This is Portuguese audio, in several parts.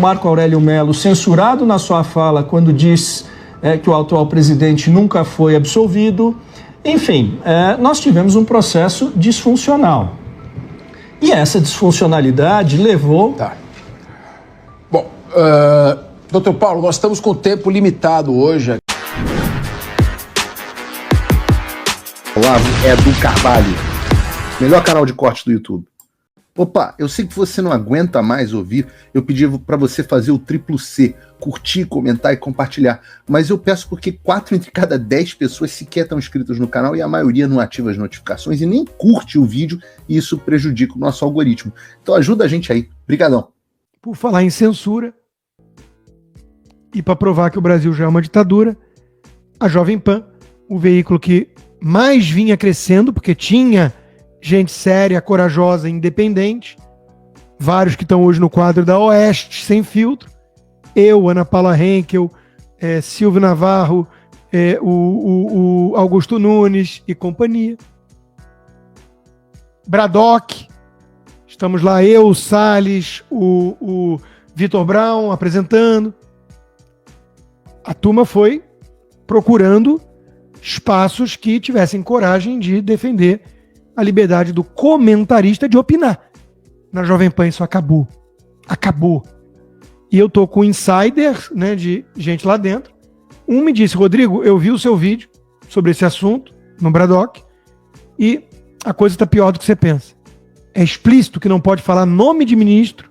Marco Aurélio Mello, censurado na sua fala quando diz que o atual presidente nunca foi absolvido. Enfim, nós tivemos um processo disfuncional. E essa disfuncionalidade levou... Tá. Bom, doutor Paulo, nós estamos com o tempo limitado hoje. Olavo Edu Carvalho, melhor canal de corte do YouTube. Opa, eu sei que você não aguenta mais ouvir, eu pedi para você fazer o triplo C, curtir, comentar e compartilhar, mas eu peço porque 4 entre cada 10 pessoas sequer estão inscritas no canal e a maioria não ativa as notificações e nem curte o vídeo e isso prejudica o nosso algoritmo. Então ajuda a gente aí, brigadão. Por falar em censura e para provar que o Brasil já é uma ditadura, a Jovem Pan, o veículo que mais vinha crescendo, porque tinha gente séria, corajosa, independente, vários que estão hoje no quadro da Oeste, sem filtro, eu, Ana Paula Henkel, Silvio Navarro, o Augusto Nunes e companhia. Braddock, estamos lá, eu, o Salles, o Vitor Brown apresentando. A turma foi procurando espaços que tivessem coragem de defender a liberdade do comentarista de opinar. Na Jovem Pan isso acabou. Acabou. E eu tô com insiders, né, de gente lá dentro. Um me disse, Rodrigo, eu vi o seu vídeo sobre esse assunto no Braddock e a coisa tá pior do que você pensa. É explícito que não pode falar nome de ministro,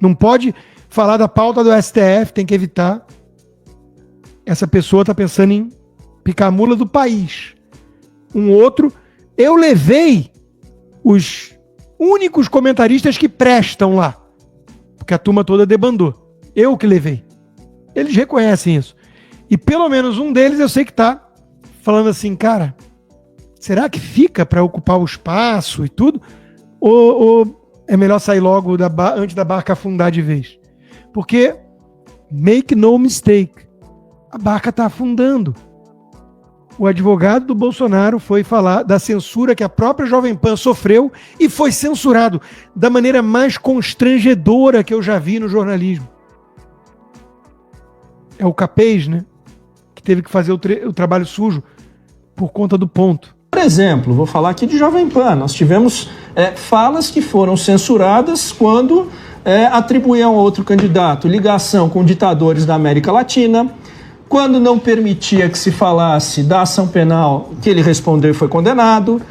não pode falar da pauta do STF, tem que evitar. Essa pessoa tá pensando em picar a mula do país. Um outro, eu levei os únicos comentaristas que prestam lá, porque a turma toda debandou. Eu que levei. Eles reconhecem isso. E pelo menos um deles eu sei que tá falando assim, cara, será que fica para ocupar o espaço e tudo? Ou é melhor sair logo antes da barca afundar de vez? Porque, make no mistake, a barca tá afundando. O advogado do Bolsonaro foi falar da censura que a própria Jovem Pan sofreu e foi censurado da maneira mais constrangedora que eu já vi no jornalismo. É o Capês, né? Que teve que fazer o trabalho sujo por conta do ponto. Por exemplo, vou falar aqui de Jovem Pan. Nós tivemos falas que foram censuradas quando atribuíam a outro candidato ligação com ditadores da América Latina. Quando não permitia que se falasse da ação penal que ele respondeu e foi condenado.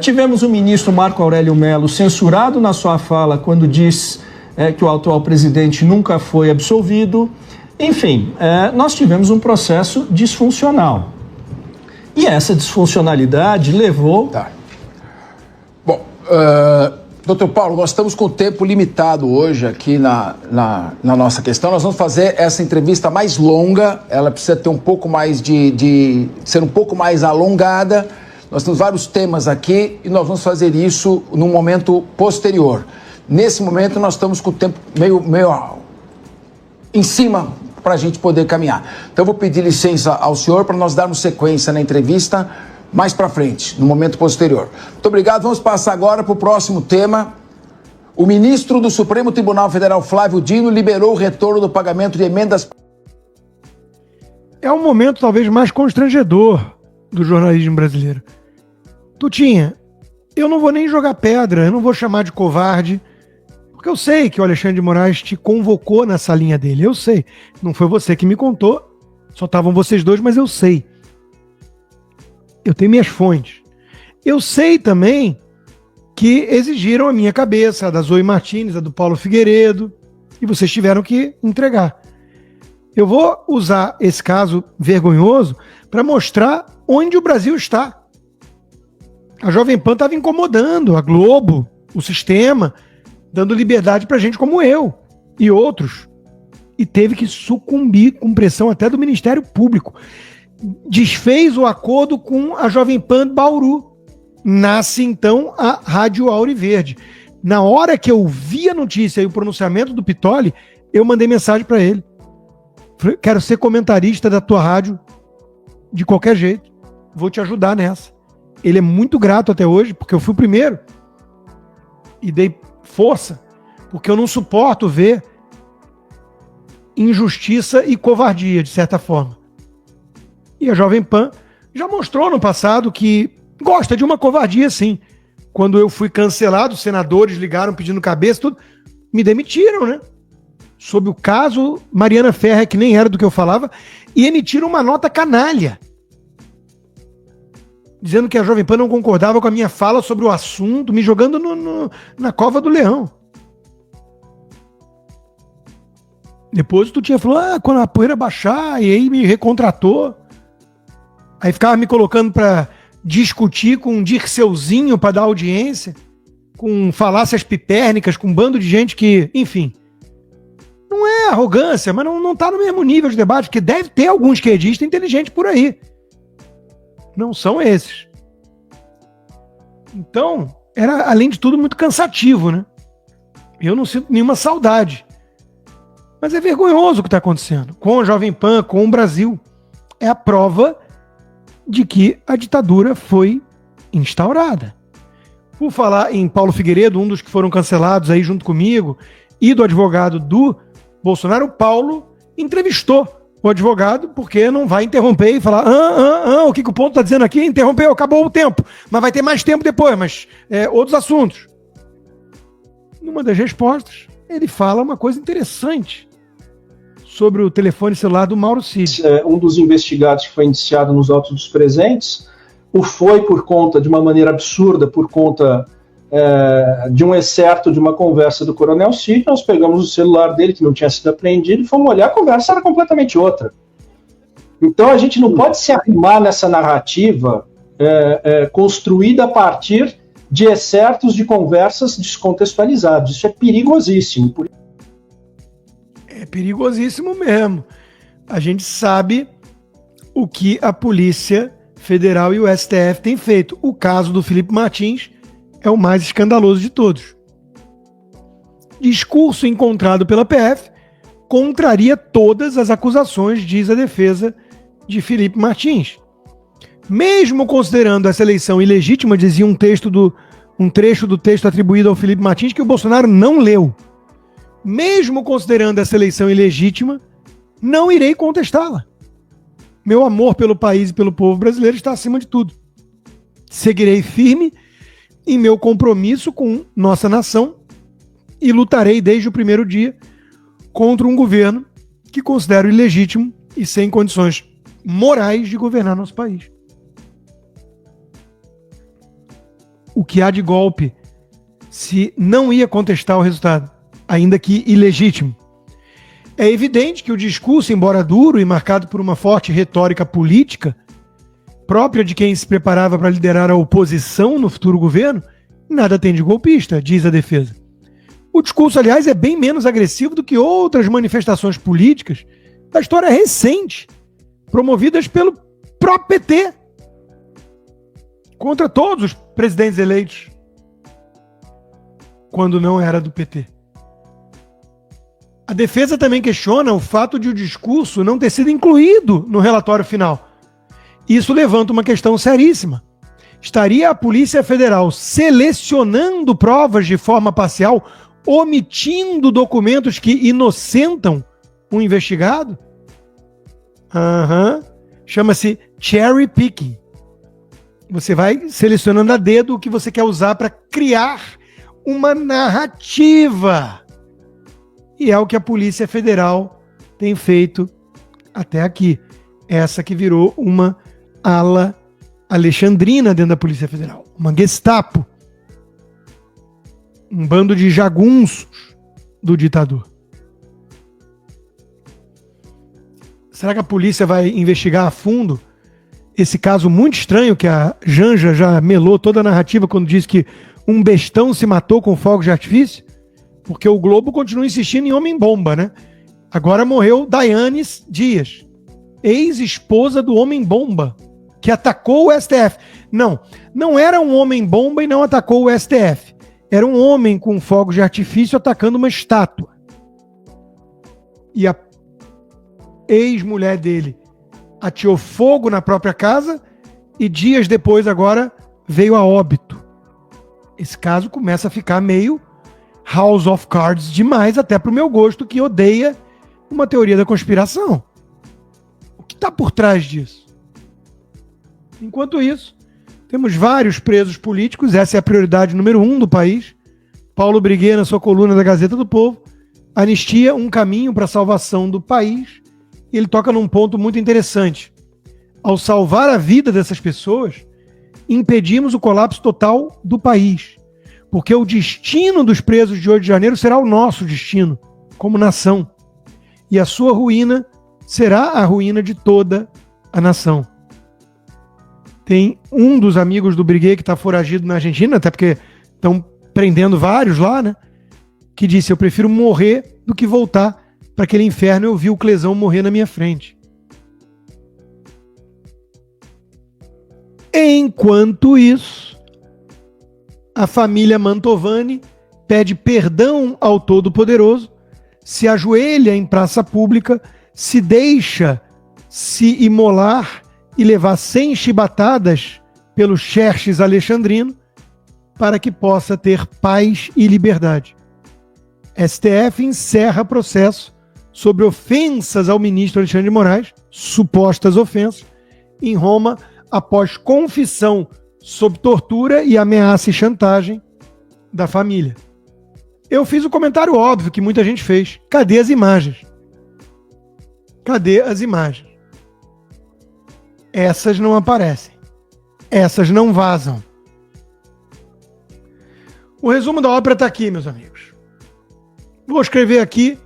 Tivemos o ministro Marco Aurélio Mello censurado na sua fala quando diz que o atual presidente nunca foi absolvido. Enfim, nós tivemos um processo disfuncional. E essa disfuncionalidade levou... Tá. Bom, doutor Paulo, nós estamos com o tempo limitado hoje aqui na nossa questão. Nós vamos fazer essa entrevista mais longa, ela precisa ter um pouco mais ser um pouco mais alongada. Nós temos vários temas aqui e nós vamos fazer isso num momento posterior. Nesse momento nós estamos com o tempo meio em cima para a gente poder caminhar. Então eu vou pedir licença ao senhor para nós darmos sequência na entrevista mais para frente, no momento posterior. Muito obrigado. Vamos passar agora para o próximo tema. O ministro do Supremo Tribunal Federal, Flávio Dino, liberou o retorno do pagamento de emendas... É um momento talvez mais constrangedor do jornalismo brasileiro. Tutinha, eu não vou nem jogar pedra, eu não vou chamar de covarde, porque eu sei que o Alexandre de Moraes te convocou na salinha dele, eu sei. Não foi você que me contou, só estavam vocês dois, mas eu sei. Eu tenho minhas fontes. Eu sei também que exigiram a minha cabeça, a da Zoe Martins, a do Paulo Figueiredo, e vocês tiveram que entregar. Eu vou usar esse caso vergonhoso para mostrar onde o Brasil está. A Jovem Pan estava incomodando a Globo, o sistema, dando liberdade para gente como eu e outros. E teve que sucumbir com pressão até do Ministério Público. Desfez o acordo com a Jovem Pan Bauru. Nasce, então, a Rádio Auriverde. Na hora que eu vi a notícia e o pronunciamento do Pittoli, eu mandei mensagem para ele. Falei, quero ser comentarista da tua rádio de qualquer jeito. Vou te ajudar nessa. Ele é muito grato até hoje, porque eu fui o primeiro. E dei força, porque eu não suporto ver injustiça e covardia, de certa forma. E a Jovem Pan já mostrou no passado que gosta de uma covardia, sim. Quando eu fui cancelado, os senadores ligaram pedindo cabeça, tudo, me demitiram, né? Sob o caso Mariana Ferrer, que nem era do que eu falava, e emitiram uma nota canalha, dizendo que a Jovem Pan não concordava com a minha fala sobre o assunto, me jogando na cova do leão. Depois tu tinha falado, quando a poeira baixar, e aí me recontratou. Aí ficava me colocando para discutir com um Dirceuzinho para dar audiência, com falácias pipérnicas, com um bando de gente que, enfim, não é arrogância, mas não tá no mesmo nível de debate, porque deve ter alguns esquerdistas inteligentes por aí. Não são esses. Então, era, além de tudo, muito cansativo, né? Eu não sinto nenhuma saudade. Mas é vergonhoso o que está acontecendo com a Jovem Pan, com o Brasil. É a prova de que a ditadura foi instaurada. Por falar em Paulo Figueiredo, um dos que foram cancelados aí junto comigo, e do advogado do Bolsonaro, o Paulo entrevistou o advogado, porque não vai interromper e falar o que o ponto está dizendo aqui? Interrompeu, acabou o tempo, mas vai ter mais tempo depois, mas outros assuntos. Numa das respostas, ele fala uma coisa interessante sobre o telefone celular do Mauro Cid. Um dos investigados que foi indiciado nos autos dos presentes, o foi por conta, de uma maneira absurda, por conta de um excerto de uma conversa do Coronel Cid. Nós pegamos o celular dele, que não tinha sido apreendido, e fomos olhar, a conversa era completamente outra. Então a gente não pode se arrimar nessa narrativa construída a partir de excertos de conversas descontextualizadas. Isso é perigosíssimo. É perigosíssimo mesmo. A gente sabe o que a Polícia Federal e o STF têm feito. O caso do Felipe Martins é o mais escandaloso de todos. Discurso encontrado pela PF contraria todas as acusações, diz a defesa de Felipe Martins. Mesmo considerando essa eleição ilegítima, dizia um trecho do texto atribuído ao Felipe Martins que o Bolsonaro não leu. Mesmo considerando essa eleição ilegítima, não irei contestá-la. Meu amor pelo país e pelo povo brasileiro está acima de tudo. Seguirei firme em meu compromisso com nossa nação e lutarei desde o primeiro dia contra um governo que considero ilegítimo e sem condições morais de governar nosso país. O que há de golpe se não ia contestar o resultado, ainda que ilegítimo? É evidente que o discurso, embora duro e marcado por uma forte retórica política, própria de quem se preparava para liderar a oposição no futuro governo, nada tem de golpista, diz a defesa. O discurso, aliás, é bem menos agressivo do que outras manifestações políticas da história recente, promovidas pelo próprio PT, contra todos os presidentes eleitos, quando não era do PT. A defesa também questiona o fato de o discurso não ter sido incluído no relatório final. Isso levanta uma questão seríssima. Estaria a Polícia Federal selecionando provas de forma parcial, omitindo documentos que inocentam um investigado? Chama-se cherry picking. Você vai selecionando a dedo o que você quer usar para criar uma narrativa. E é o que a Polícia Federal tem feito até aqui. Essa que virou uma ala alexandrina dentro da Polícia Federal. Uma Gestapo. Um bando de jagunços do ditador. Será que a polícia vai investigar a fundo esse caso muito estranho que a Janja já melou toda a narrativa quando disse que um bestão se matou com fogos de artifício? Porque o Globo continua insistindo em homem-bomba, né? Agora morreu Daiane Dias, ex-esposa do homem-bomba, que atacou o STF. Não era um homem-bomba e não atacou o STF. Era um homem com fogos de artifício atacando uma estátua. E a ex-mulher dele ateou fogo na própria casa e dias depois agora veio a óbito. Esse caso começa a ficar meio House of Cards demais, até pro meu gosto, que odeia uma teoria da conspiração. O que está por trás disso? Enquanto isso, temos vários presos políticos, essa é a prioridade número 1 do país. Paulo Briguet, na sua coluna da Gazeta do Povo, anistia um caminho para a salvação do país. Ele toca num ponto muito interessante. Ao salvar a vida dessas pessoas, impedimos o colapso total do país. Porque o destino dos presos de 8 de janeiro será o nosso destino, como nação. E a sua ruína será a ruína de toda a nação. Tem um dos amigos do Briguet que está foragido na Argentina, até porque estão prendendo vários lá, né? Que disse: eu prefiro morrer do que voltar para aquele inferno e eu vi o Clesão morrer na minha frente. Enquanto isso, a família Mantovani pede perdão ao Todo-Poderoso, se ajoelha em praça pública, se deixa se imolar e levar 100 chibatadas pelo Xerxes Alexandrino para que possa ter paz e liberdade. STF encerra processo sobre ofensas ao ministro Alexandre de Moraes, supostas ofensas, em Roma, após confissão sob tortura e ameaça e chantagem da família. Eu fiz o comentário óbvio que muita gente fez. Cadê as imagens? Cadê as imagens? Essas não aparecem. Essas não vazam. O resumo da ópera está aqui, meus amigos. Vou escrever aqui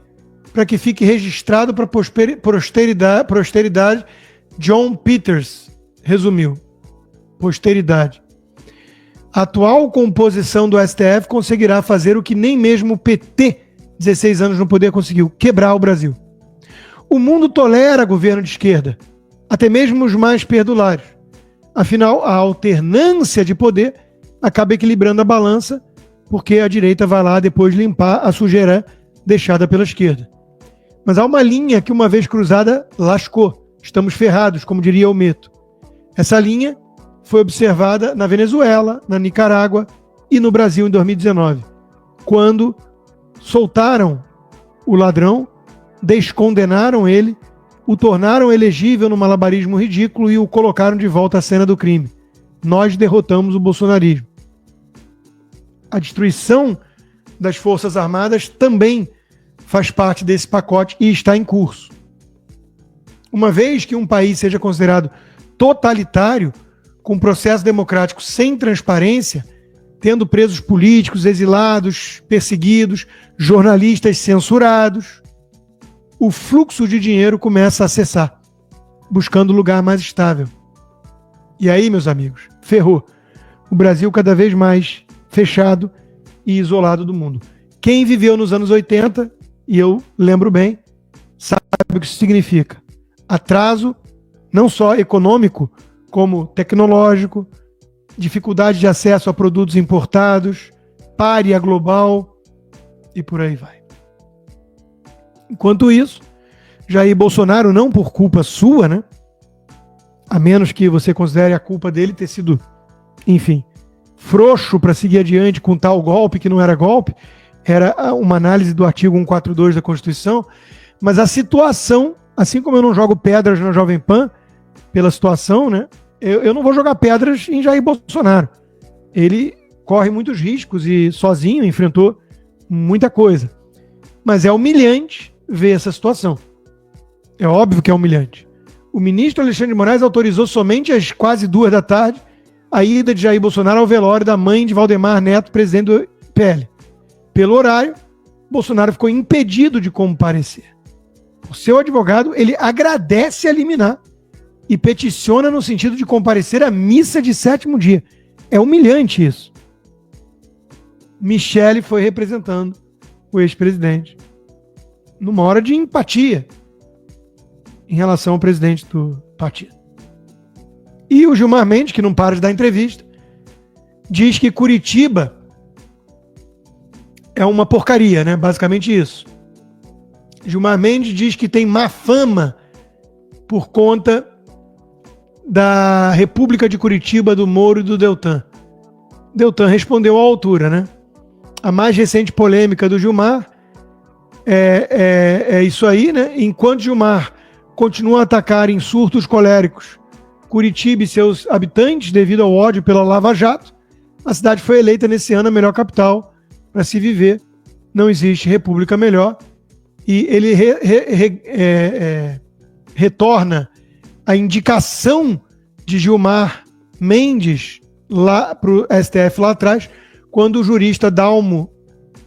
para que fique registrado para posteridade. John Peters resumiu. Posteridade. A atual composição do STF conseguirá fazer o que nem mesmo o PT, 16 anos no poder, conseguiu: quebrar o Brasil. O mundo tolera governo de esquerda, até mesmo os mais perdulários. Afinal, a alternância de poder acaba equilibrando a balança, porque a direita vai lá depois limpar a sujeira deixada pela esquerda. Mas há uma linha que, uma vez cruzada, lascou. Estamos ferrados, como diria o Meto. Essa linha foi observada na Venezuela, na Nicarágua e no Brasil em 2019, quando soltaram o ladrão, descondenaram ele, o tornaram elegível no malabarismo ridículo e o colocaram de volta à cena do crime. Nós derrotamos o bolsonarismo. A destruição das Forças Armadas também faz parte desse pacote e está em curso. Uma vez que um país seja considerado totalitário, com processo democrático sem transparência, tendo presos políticos, exilados, perseguidos, jornalistas censurados, o fluxo de dinheiro começa a cessar, buscando lugar mais estável. E aí, meus amigos, ferrou. O Brasil cada vez mais fechado e isolado do mundo. Quem viveu nos anos 80, e eu lembro bem, sabe o que isso significa. Atraso, não só econômico, como tecnológico, dificuldade de acesso a produtos importados, pária global e por aí vai. Enquanto isso, Jair Bolsonaro, não por culpa sua, né? A menos que você considere a culpa dele ter sido, enfim, frouxo para seguir adiante com tal golpe que não era golpe, era uma análise do artigo 142 da Constituição, mas a situação, assim como eu não jogo pedras na Jovem Pan, pela situação, né? Eu não vou jogar pedras em Jair Bolsonaro. Ele corre muitos riscos e sozinho enfrentou muita coisa. Mas é humilhante ver essa situação. É óbvio que é humilhante. O ministro Alexandre de Moraes autorizou somente às quase 2 da tarde a ida de Jair Bolsonaro ao velório da mãe de Valdemar Neto, presidente do PL. Pelo horário, Bolsonaro ficou impedido de comparecer. O seu advogado, ele agradece a liminar e peticiona no sentido de comparecer à missa de 7º dia. É humilhante isso. Michele foi representando o ex-presidente numa hora de empatia em relação ao presidente do partido. E o Gilmar Mendes, que não para de dar entrevista, diz que Curitiba é uma porcaria, né? Basicamente isso. Gilmar Mendes diz que tem má fama por conta da República de Curitiba, do Moro e do Deltan. Deltan respondeu à altura, né? A mais recente polêmica do Gilmar é isso aí, né? Enquanto Gilmar continua a atacar em surtos coléricos Curitiba e seus habitantes devido ao ódio pela Lava Jato, a cidade foi eleita nesse ano a melhor capital para se viver. Não existe república melhor. E ele retorna a indicação de Gilmar Mendes lá para o STF lá atrás, quando o jurista Dalmo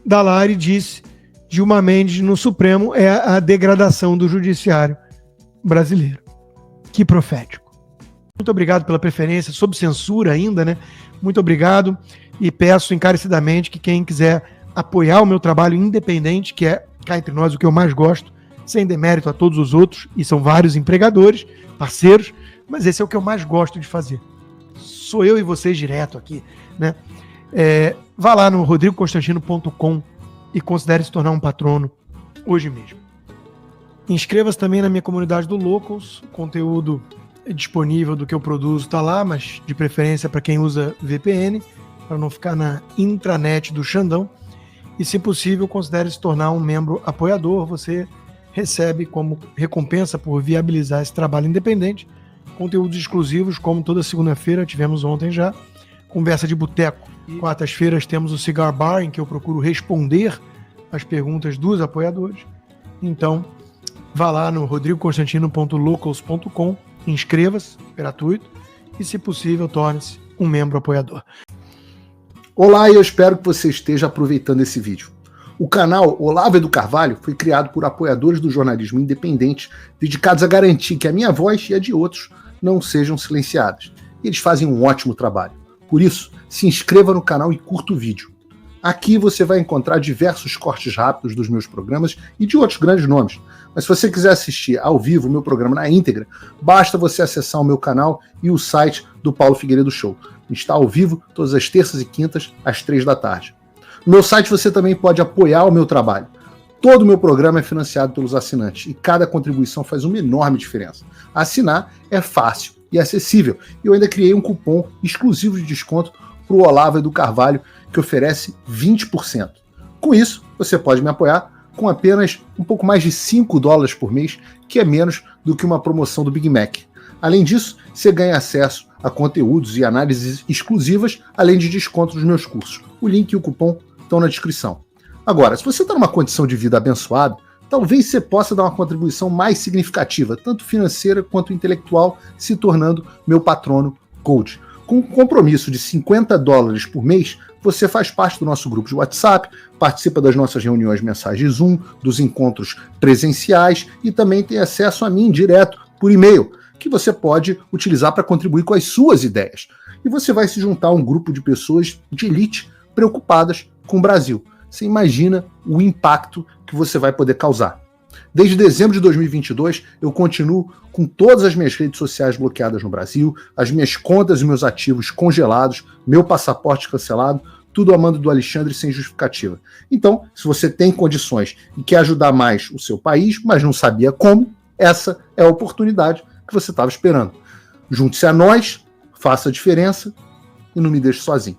Dallari disse: Gilmar Mendes no Supremo é a degradação do judiciário brasileiro. Que profético. Muito obrigado pela preferência, sob censura ainda, né? Muito obrigado, e peço encarecidamente que quem quiser apoiar o meu trabalho independente, que é, cá entre nós, o que eu mais gosto, sem demérito a todos os outros, e são vários empregadores, parceiros, mas esse é o que eu mais gosto de fazer. Sou eu e vocês direto aqui, né? Vá lá no rodrigoconstantino.com e considere se tornar um patrono hoje mesmo. Inscreva-se também na minha comunidade do Locals, conteúdo disponível do que eu produzo está lá, mas de preferência para quem usa VPN, para não ficar na intranet do Xandão. E, se possível, considere se tornar um membro apoiador. Você recebe como recompensa por viabilizar esse trabalho independente conteúdos exclusivos, como toda segunda-feira, tivemos ontem já, conversa de boteco. Quartas-feiras temos o Cigar Bar, em que eu procuro responder as perguntas dos apoiadores. Então, vá lá no rodrigoconstantino.locals.com, inscreva-se, gratuito, e, se possível, torne-se um membro apoiador. Olá, e eu espero que você esteja aproveitando esse vídeo. O canal Olavo do Carvalho foi criado por apoiadores do jornalismo independente, dedicados a garantir que a minha voz e a de outros não sejam silenciadas. E eles fazem um ótimo trabalho. Por isso, se inscreva no canal e curta o vídeo. Aqui você vai encontrar diversos cortes rápidos dos meus programas e de outros grandes nomes. Mas se você quiser assistir ao vivo o meu programa na íntegra, basta você acessar o meu canal e o site do Paulo Figueiredo Show. Está ao vivo todas as terças e quintas, às 15h. No meu site você também pode apoiar o meu trabalho. Todo o meu programa é financiado pelos assinantes e cada contribuição faz uma enorme diferença. Assinar é fácil e acessível. E eu ainda criei um cupom exclusivo de desconto para o Olavo do Carvalho, que oferece 20%. Com isso, você pode me apoiar com apenas um pouco mais de $5 por mês, que é menos do que uma promoção do Big Mac. Além disso, você ganha acesso a conteúdos e análises exclusivas, além de desconto nos meus cursos. O link e o cupom estão na descrição. Agora, se você está numa condição de vida abençoada, talvez você possa dar uma contribuição mais significativa, tanto financeira quanto intelectual, se tornando meu patrono Gold. Com um compromisso de $50 por mês, você faz parte do nosso grupo de WhatsApp, participa das nossas reuniões mensais de Zoom, dos encontros presenciais e também tem acesso a mim direto por e-mail, que você pode utilizar para contribuir com as suas ideias. E você vai se juntar a um grupo de pessoas de elite preocupadas com o Brasil. Você imagina o impacto que você vai poder causar. Desde dezembro de 2022, eu continuo com todas as minhas redes sociais bloqueadas no Brasil, as minhas contas e meus ativos congelados, meu passaporte cancelado, tudo a mando do Alexandre sem justificativa. Então, se você tem condições e quer ajudar mais o seu país, mas não sabia como, essa é a oportunidade que você estava esperando. Junte-se a nós, faça a diferença e não me deixe sozinho.